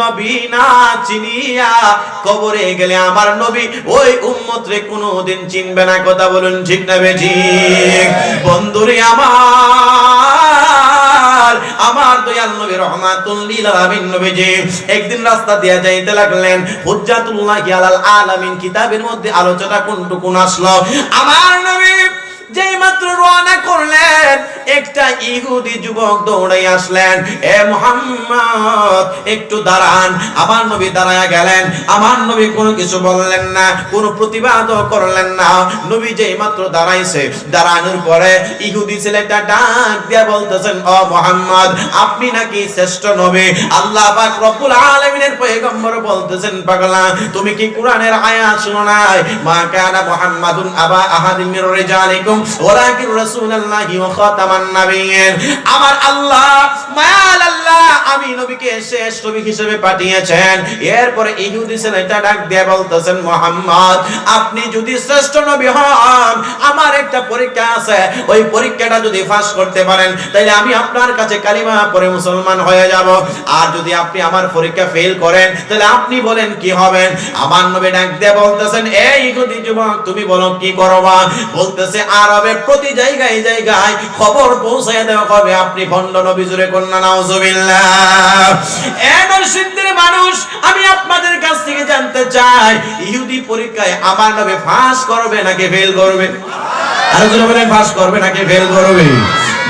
নবী না চিনিয়া কবরে গেলে আমার নবী ওই উম্মতরে কোনোদিন চিনবে না। কথা বলুন ঠিক না বেঠিক? বন্ধুরে আমার দয়াল নবী রহমাতুল লিল আলামিন নবীজি একদিন রাস্তা দিয়ে যাইতে লাগলেন। হুজ্জাতুল্লাহি আলাল আলামিন কিতাবের মধ্যে আলোচনা কোনটুকুন আসলো। আমার নবী যেই মাত্র রওনা করলেন, একটা ইহুদি যুবক দৌড়াই আসলেন, এ মুহাম্মদ একটু দাঁড়ান। আমার নবী দাঁড়ায়া গেলেন। আমার নবী কোনো কিছু বললেন না, কোনো প্রতিবাদও করলেন না। নবী যেই মাত্র দাঁড়াইছে, দাঁড়ানোর পরে ইহুদি ছেলেটা ডাক দিয়া বলতেছেন, ও মুহাম্মদ আপনি নাকি শ্রেষ্ঠ নবী। আল্লাহ পাক রব্বুল আলামিনের পয়গম্বর বলতেছেন, পাগলা তুমি কি কোরআনের আয়াত শুনো নাই? মা কানা মুহাম্মাদুন আবা আহাদিন মির রিজালিকুম ওয়ালাকিন রাসূলুল্লাহি ওয়া খাতামান নাবিয়্যিন। আমার আল্লাহ মায়াল আল্লাহ আমি নবীকে শেষ নবী হিসেবে পাঠিয়েছেন। এরপরে ইহুদি ছেলেটা ডাক দিয়ে বলতেছেন, মুহাম্মদ আপনি যদি শ্রেষ্ঠ নবী হন, আমার একটা পরীক্ষা আছে, ওই পরীক্ষাটা যদি পাস করতে পারেন তাহলে আমি আপনার কাছে কালিমা পড়ে মুসলমান হয়ে যাব। আর যদি আপনি আমার পরীক্ষা ফেল করেন তাহলে আপনি বলেন কি হবেন? আমার নবী ডাক দিয়ে বলতেছেন, এই ইহুদি যুবক তুমি বলো কি করবা? বলতেছে, আরবের প্রতি জায়গায় জায়গায় খবর পৌঁছায় দেওয়া হবে আপনি ভণ্ড নবী। জুরে কন্যা নাউজুবিল্লাহ। এমন সিদ্ধের মানুষ আমি আপনাদের কাছ থেকে জানতে চাই, ইহুদি পরীক্ষায় আমার নবী পাস করবে নাকি ফেল করবে? আর জোরে বলেন, পাস করবে নাকি ফেল করবে?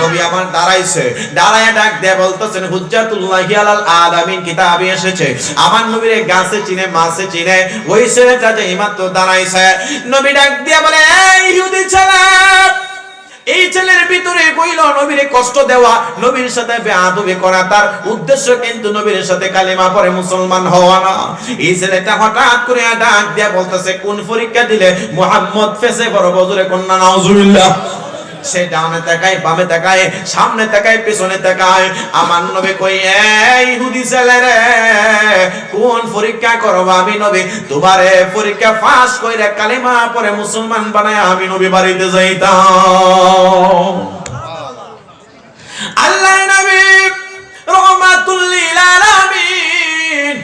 নবী আমার দাঁড়াইছে, দাঁড়ায় ডাক দিয়ে বলতেছেন, হুজ্জাতুল্লাহি আলাল আলামিন কিতাবে এসেছে আমার নবীর গাছে চিনে মাছে চিনে। ওই ছেলেটা যে মাত্র দাঁড়াইছে, নবী ডাক দিয়ে বলে, এই ইহুদি ছেলে, এই ছেলের ভিতরে কইল নবীরে কষ্ট দেওয়া, নবীর সাথে বেয়াদবি করা, তার উদ্দেশ্য কিন্তু নবীর সাথে কালিমা পড়ে মুসলমান হওয়া না। এই ছেলেটা হঠাৎ করে ডাক দিয়ে বলতেছে, কোন পরীক্ষা দিলে মুহাম্মদ ফেসে বড় বজরে কন্যা নাউজুবিল্লাহ। সে ডানে তাকায়, বামে তাকায়, সামনে তাকায়, পেছনে তাকায়। আমার নবী কই, এই ইহুদি ছেলে রে, কোন পরীক্ষা করব? আমি নবী তোমারে পরীক্ষা পাস কইরা কালিমা পড়ে মুসলমান বানায় আমি নবী বাড়িতে যাইতাম। আল্লাহ নবী রহমাতুল লিল আলামিন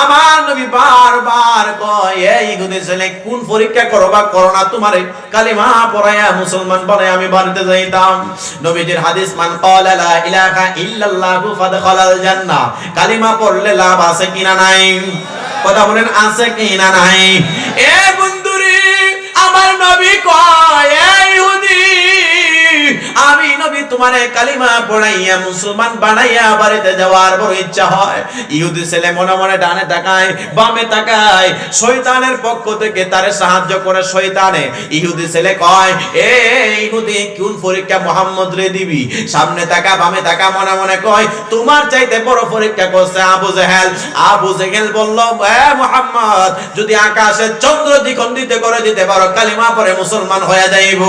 আমার নবী বারবার কয়, এই ইহুদি ছেলে কোন পরীক্ষা করবা করোনা তোমারে কালিমা পড়ায়া মুসলমান বানায় আমি বাড়িতে যাইতাম। নবীজির হাদিস, মান ক্বালা লা ইলাহা ইল্লাল্লাহু ফাদখালাল জান্নাহ। কালিমা পড়লে লাভ আছে কিনা নাই? কথা বলেন, আছে কিনা নাই? এ বন্ধুরে আমার নবী কয়, এই ইহুদি আমি নবী তোমারে কালিমা পড়াইয়া মুসলমান বানাইয়া বাড়িতে যাওয়ার বড় ইচ্ছা হয়। ইহুদি ছেলে মনে মনে ডানে তাকায়, বামে তাকায়, শয়তানের পক্ষ থেকে তারে সাহায্য করে শয়তানে। ইহুদি ছেলে কয়, এ ইহুদি কোন পরীক্ষা মুহাম্মদ রে দিবি? সামনে তাকা, বামে তাকা, মনে মনে কয়, তোমার চাইতে বড় পরীক্ষা করছে আবু জেহেল। আবু জেহেল বলল, এ মুহাম্মদ যদি আকাশের চন্দ্র দ্বিখণ্ডিত করে দিতে পারো কালিমা পড়ে মুসলমান হয়ে যাইব।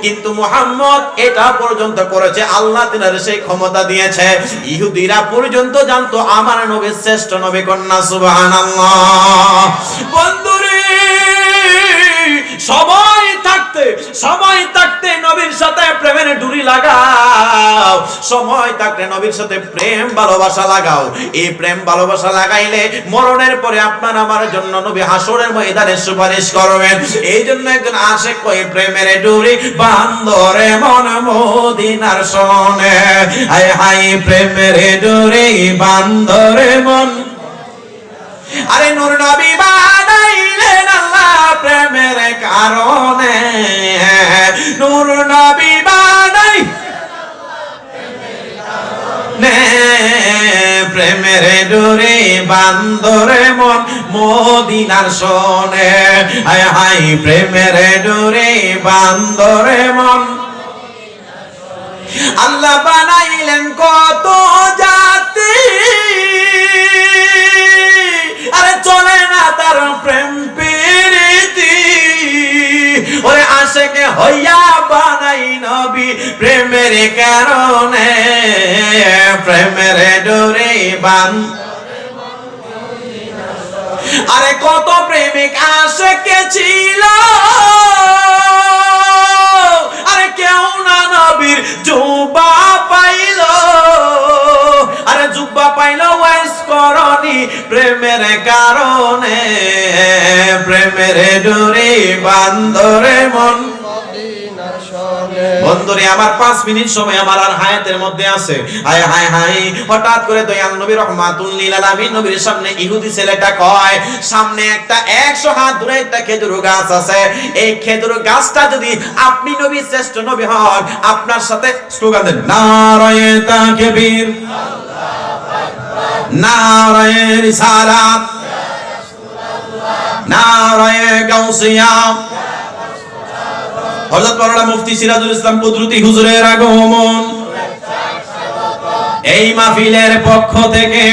কিন্তু মুহাম্মদ এটা পর্যন্ত করেছে, আল্লাহ তিনার সেই ক্ষমতা দিয়েছে। ইহুদিরা পর্যন্ত জানতো আমার নবী শ্রেষ্ঠ নবী। কন্যা সুবহানাল্লাহ। বন্ধুরে সময় থাকতে নবীর সাথে প্রেমের ডুরি লাগাও, সময় থাকতে নবীর সাথে প্রেম ভালোবাসা লাগাও। এই প্রেম ভালোবাসা লাগাইলে মরণের পরে আপনার আমার জন্য নবী হাসরের ময়দানে সুপারিশ করবেন। এই জন্য একজন আশিক কয়, প্রেমের ডুরি বান্ধরে মন মদিনার শোনে, হায় হায় প্রেমের ডুরি বান্ধরে মন। আরে নূর নবী বানাইলেন আল্লাহ প্রেমের কারণে, নূর নবী বানাই প্রেমের ডোরে বান্ধরে মন মদিনার শোনে, হায় হায় প্রেমের ডোরে বান্ধরে মন। আল্লাহ বানাইলেন কত জাতি, আরে চলে না তার প্রেম প্রীতি। ওরে আশিকে হইয়া বানাই নবী প্রেমের কারণে, প্রেমের ডোরে বান। আরে কত প্রেমিক আশিকে ছিল, আরে কেউ না নবীর জুব্বা পাইল, আরে জুব্বা পাইল ওয়াইস কর ধরণী প্রেমের কারণে, প্রেমের ডোরে বান্দরে মন। বন্ধুরে আমার 5 মিনিট সময় আমার আর হায়াতের মধ্যে আছে। হায় হায় হায়, হঠাৎ করে দয়াল নবী রহমাতুল লিল আলামিন নবীর সামনে ইহুদি ছেলেটা কয়, সামনে একটা 100 হাত দূরে একটা খেজুর গাছ আছে, এই খেজুর গাছটা যদি আপনি নবী শ্রেষ্ঠ নবী হন, আপনার সাথে স্লোগান দেন, নারায়ে তাকবীর, নারায়ে রিসালাত, নারায়ে গাউসিয়া। হযরত মাওলানা মুফতি সিরাজুল ইসলাম কুদরতি হুজুরের আগমন এই মাহফিলের পক্ষ থেকে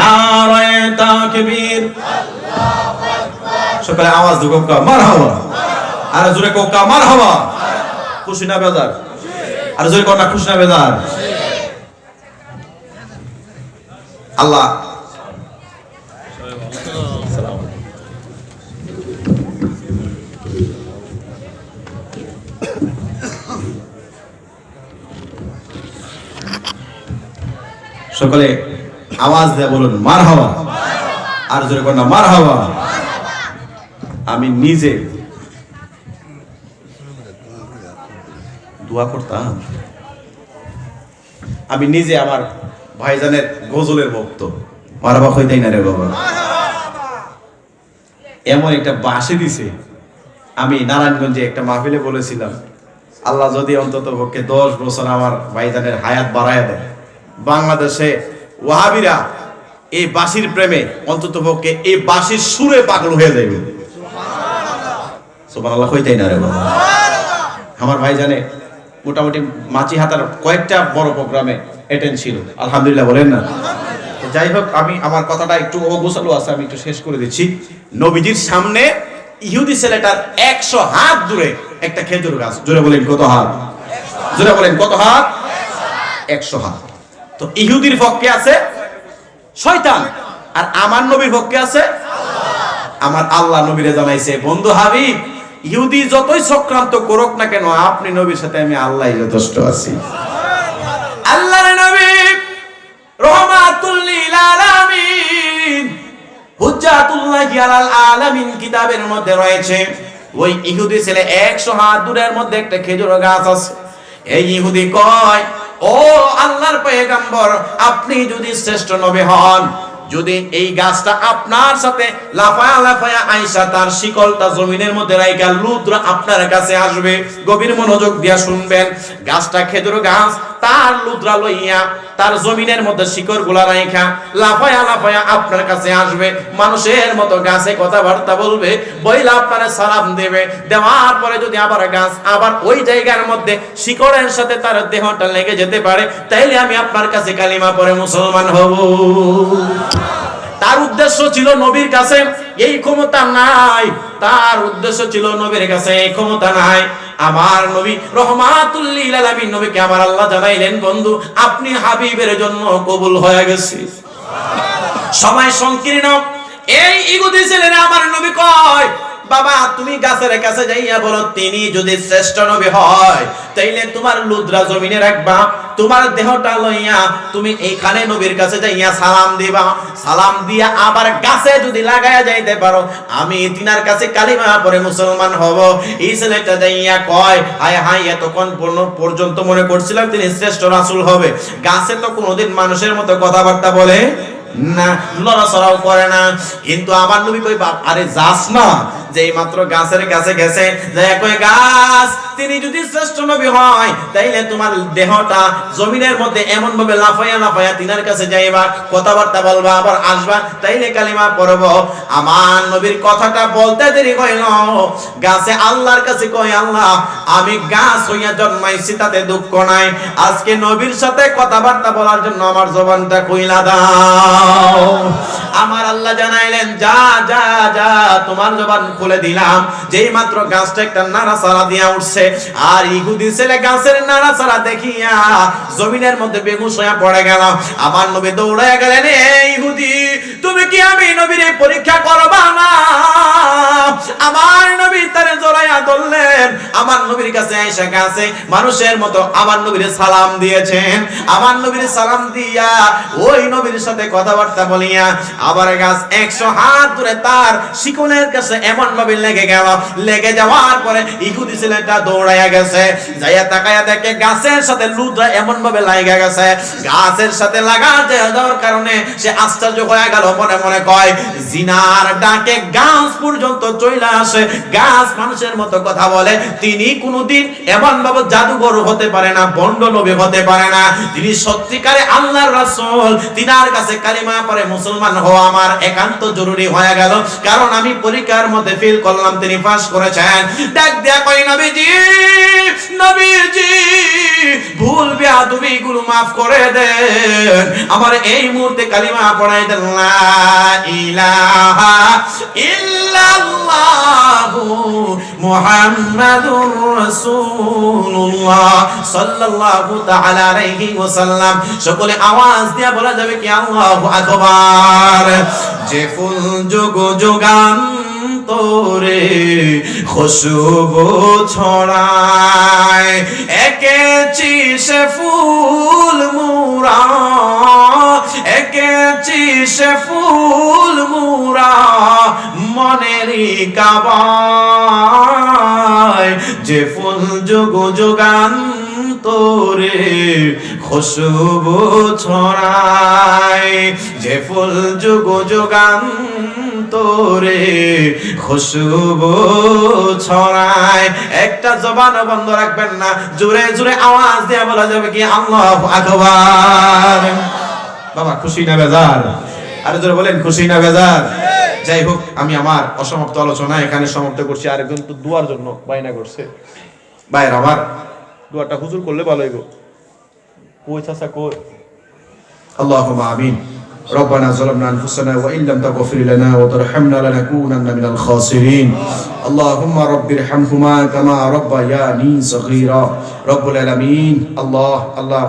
নারায়ে তাকবীর। সকলে আওয়াজ দিও কোকা মারহাবা, আর জোরে কোকা মারহাবা। খুশি না বেজার? আর জোরে কোনা খুশি না বেজার? আল্লাহ সকলে আওয়াজ দিয়ে বলুন মারহাবা, আর জোরে কোনা মারহাবা। আমি নিজে দোয়া করতাম, আমি নিজে আমার ভাইজানের গজলের ভক্ত। মারহাবা কইতাই না রে বাবা। এমন একটা বাঁশি দিছে, আমি নারায়ণগঞ্জে একটা মাহফিলে বলেছিলাম, আল্লাহ যদি অন্তত পক্ষে 10 বছর আমার ভাইজানের হায়াত বাড়ায় দেয়, বাংলাদেশে ওয়াহাবিরা এই বাঁশির প্রেমে অন্তত পক্ষে এই বাঁশির সুরে পাগল হয়ে যাবে। সুবহানাল্লাহ কইতাই না রে বাবা। আমার ভাইজানে মোটামুটি মাছি হাতার কয়েকটা বড় প্রোগ্রামে অ্যাটেন্ড ছিল, আলহামদুলিল্লাহ বলেন না। যাই হোক, আমি আমার কথাটা একটু অগোছালো আছে, আমি একটু শেষ করে দিচ্ছি। নবীজির সামনে ইহুদি ছেলেটার 100 হাত দূরে একটা খেজুর গাছ। জোরে বলেন কত হাত? জোরে বলেন কত হাত? 100 হাত। তো ইহুদির পক্ষে আছে শয়তান, আর আমার নবীর পক্ষে আছে আমার আল্লাহ। নবীরে জানাইছে, বন্ধু হাবিব, ইহুদি যতই চক্রান্ত করুক না কেন, আপনি নবীর সাথে আমি আল্লাহই যথেষ্ট আছি। আল্লাহর নবী রহমাতুল লিল আলামিন হুজ্জাতুল্লাহি আলাল আলামিন কিতাবের মধ্যে রয়েছে, ওই ইহুদি ছেলে 100 হাত দূরের মধ্যে একটা খেজুর গাছ আছে। এই ইহুদি কয়, ও আল্লাহর পয়গম্বর, আপনি যদি শ্রেষ্ঠ নবী হন, যদি এই গাছটা আপনার সাথে লাফায়া লাফায়া আইসা তার শিকলটা জমিনের মধ্যে রাইখা লুদ্রা আপনার কাছে আসবে, গভীর মনোযোগ দিয়া শুনবেন, গাছটা খেজুর গাছ, তার লুদ্রা লইয়া তার জমিনের মধ্যে শিকড় গুলা রাইখা লাফায়া লাফায়া আপনার কাছে আসবে, মানুষের মতো গাছে কথাবার্তা বলবে, বইলা আপনারা সালাম দেবে, দেওয়ার পরে যদি আবার গাছ আবার ওই জায়গার মধ্যে শিকড়ের সাথে তার দেহটা লেগে যেতে পারে, তাইলে আমি আপনার কাছে কালিমা পড়ে মুসলমান হব। তার উদ্দেশ্য ছিল নবীর কাছে এই ক্ষমতা নাই, তার উদ্দেশ্য ছিল নবীর কাছে এই ক্ষমতা নাই। আমার নবী রহমাতুল লিল আলামিন নবীকে আমার আল্লাহ জানাইলেন, বন্ধু আপনি হাবিবের জন্য কবুল হয়ে গেছে। সময় সংকীর্ণ, এই ইহুদি ছেলেরা আমার নবী কয়, বাবা তুমি গাছের কাছে যাইয়া বলো, তিনি যদি শ্রেষ্ঠ নবী হয়, তাইলে তোমার লুদ্রা জমিনে রাখবা, তোমার দেহটা লইয়া তুমি এইখানে নবীর কাছে যাইয়া সালাম দিবা, সালাম দিয়া আবার গাছে যদি লাগায়া যাইতে পারো, আমি তিনার কাছে কালিমা পড়ে মুসলমান হব। এই ছেলেটা যাইয়া কয়, হায় হায়, এতক্ষণ পর্যন্ত মনে করছিলাম তিনি শ্রেষ্ঠ রাসূল হবে। গাছে তো কোনোদিন মানুষের মতো কথাবার্তা বলে না, লড়াচড়াও করে না, কিন্তু আমার নবী কই, বাপ আরে যাস না, যেই মাত্র গাছের কাছে গেছে, যায় কই, গাছ তিনি যদি শ্রেষ্ঠ নবী হয়, তাইলে তোমার দেহটা জমিনের মধ্যে এমন ভাবে লাফায়া লাফায়া তিনার কাছে যাইবা, কথাবার্তা বলবা, আবার আসবা, তাইলে কালিমা পড়ব। আমার নবীর কথাটা বলতে দেরি হইল, গাছে আল্লাহর কাছে কই, আল্লাহ আমি গাছ হইয়া জন্মাইছি, তাতে দুঃখ নাই, আজকে নবীর সাথে কথাবার্তা বলার জন্য আমার জবানটা কইলা দাও। আমার আল্লাহ জানাইলেন, যা যা যা, তোমার জবান খুলে দিলাম। যেই মাত্র গাছটা একটা নাড়াচাড়া দিয়া উঠছে, আর ইহুদি ছেলে গাছের নাড়াচাড়া দেখিয়া জমিনের মধ্যে বেহুশ হয়ে পড়ে গেল। আমার নবী দৌড়ায় গেলেন, এই ইহুদি তুমি কি আমি নবীর পরীক্ষা করবা না? আমার নবী তারে জড়াইয়া ধরলেন, আমার নবীর কাছে আয়েশা কাছে মানুষের মতো আমার নবীর সালাম দিয়েছেন, আমার নবীর সালাম দিয়া ওই নবীর সাথে কথাবার্তা বলিয়া আবার গাছ 100 হাত দূরে তার শিকলের কাছে এমন ভাবে লেগে গেল, লেগে যাওয়ার পরে ইহুদি ছেলেটা দৌড়াইয়া গেছে, যাইয়া তাকায়া দেখে গাছের সাথে লুদরা এমন ভাবে লাগা গেছে, গাছের সাথে লাগা যাওয়ার কারণে সে আশ্চর্য হয়ে গেল, মনে মনে কয় জিনার ডাকে গাছ পর্যন্ত চলে আসে, গাছ মানুষের মতো কথা বলে, তিনি কোনোদিন এমন ভাবে জাদুঘর হতে পারে না, ভণ্ড নবী হতে পারে না, তিনি সত্যিকারে আল্লাহর রাসূল, তিনার কাছে কালিমা পড়ে মুসলমান হওয়া আমার একান্ত জরুরি হয়ে গেল, কারণ আমি পরীক্ষার মধ্যে ফেল করলাম, তিনি পাস করেছেন। ডাক দেয়া কই নবীজি, নবীজি ভুল বেয়াদবি গুলো মাফ করে দেন, আমার এই মুহূর্তে কালিমা পড়াই দেন, লা ইলাহা ইল্লাল্লাহু মুহাম্মাদুর রাসূলুল্লাহ সাল্লাল্লাহু তাআলা আলাইহি ওয়াসাল্লাম। সকলে আওয়াজ দিয়ে বলা যাবে কি আল্লাহু আকবার। যে ফুল যোগ যোগান তোরে খুশবু ছড়ায়, এঁকেছি সে ফুল মুরা, এঁকেছি সে ফুল মুরা মনেরই কাবায়, যে ফুল যোগ যোগান তোরে খুশবু ছড়ায়, যে ফুল যোগ যোগান তোরে খুশবু ছড়ায়। একটা জবান বন্ধ রাখবেন না, জোরে জোরে আওয়াজ দিয়ে বলা যাবে কি আল্লাহু আকবার। বাবা খুশি না বেজার? আরে জোরে বলেন খুশি না বেজার? যাই হোক, আমি আমার অসমাপ্ত আলোচনা এখানে সমাপ্ত করছি। আর একজন তো দুয়ার জন্য বাইনা করছে, বাইরে আমার দুয়াটা হুজুর করলে ভালো হইব। কই চাচা কই? আল্লাহুম্মা আমিন। ربنا ظلمنا أنفسنا وإن لم تغفر لنا وترحمنا لنكونن من الخاسرين اللهم رب ارحمهما كما ربياني صغيرا رب العالمين الله الله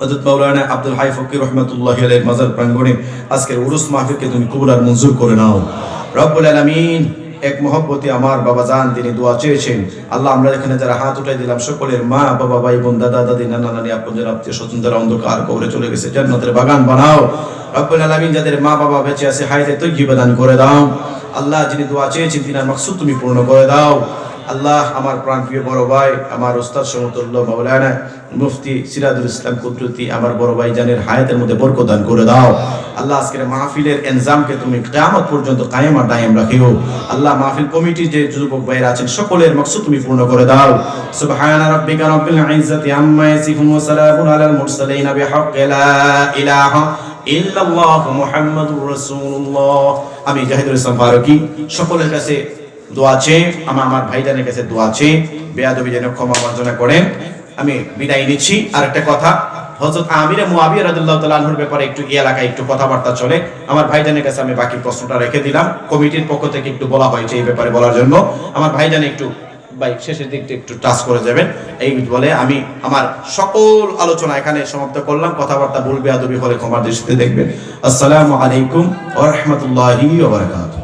হযরত মাওলানা আব্দুল হাই ফকির রাহমাতুল্লাহি আলাইহির মাজার প্রাঙ্গণে আজকের উরুস মাহফিলকে তুমি কবুল আর মঞ্জুর করে নাও রব্বুল আলামিন। এক মহব্বতে আমার বাবা জান তিনি দোয়া চেয়েছেন, আল্লাহ আমরা এখানে যারা হাত উঠাই দিলাম সকলের মা বাবা ভাই বোন দাদা দাদি নানা নানি আপনজন আত্মীয় স্বজন যারা অন্ধকার কবরে চলে গেছে জান্নাতের বাগান বানাও রব্বুল আলামিন। যাদের মা বাবা বেঁচে আছে হায়াতে তৈয়্যিবা দান করে দাও আল্লাহ। যিনি দোয়া চেয়েছেন তিনার মাকসুদ তুমি পূর্ণ করে দাও আল্লাহ। আমার প্রাণপ্রিয় বড় ভাই আমার ওস্তাদ সমতুল্য মাওলানা মুফতি সিরাজুল ইসলাম কুদরতি আমার বড় ভাই জানের হায়াতের মধ্যে বরকত দান করে দাও আল্লাহ। আজকের মাহফিলের ইনজামকে তুমি কিয়ামত পর্যন্ত কায়েম আর দায়েম রাখিও আল্লাহ। মাহফিল কমিটি যে যুবক ভাইরা আছেন সকলের মাকসুদ তুমি পূর্ণ করে দাও। সুবহানা রাব্বিকা রাব্বিল ইজ্জাতি আম্মা ইয়াসিফুন ওয়া সালামুন আলাল মুরসালিন বিহাক্কি লা ইলাহা ইল্লাল্লাহু মুহাম্মাদুর রাসূলুল্লাহ। আমি জাহিদুল ইসলাম ফারুকী সকলের কাছে দোয়া চেয়ে আমার ভাইজানের কাছে দোয়া চেয়ে বেয়াদবি যেন ক্ষমা মার্জনা করেন। আমি বিদায় নিচ্ছি। আর একটা কথা, হযরত আমির মুআবিয়া রাদিয়াল্লাহু তাআলা আনহুর ব্যাপারে একটু এই এলাকায় একটু কথাবার্তা চলে, আমার ভাইজানের কাছে আমি বাকি প্রশ্নটা রেখে দিলাম। কমিটির পক্ষ থেকে একটু বলা হয়েছে এই ব্যাপারে বলার জন্য, আমার ভাইজান একটু ভাই শেষের দিকটা একটু টাচ করে যাবেন এই বলে আমি আমার সকল আলোচনা এখানে সমাপ্ত করলাম। কথাবার্তা ভুল বেয়াদবি হলে ক্ষমার দৃষ্টিতে দেখবেন। আসসালামু আলাইকুম ওয়া রাহমাতুল্লাহি ওয়া বারাকাতুহু।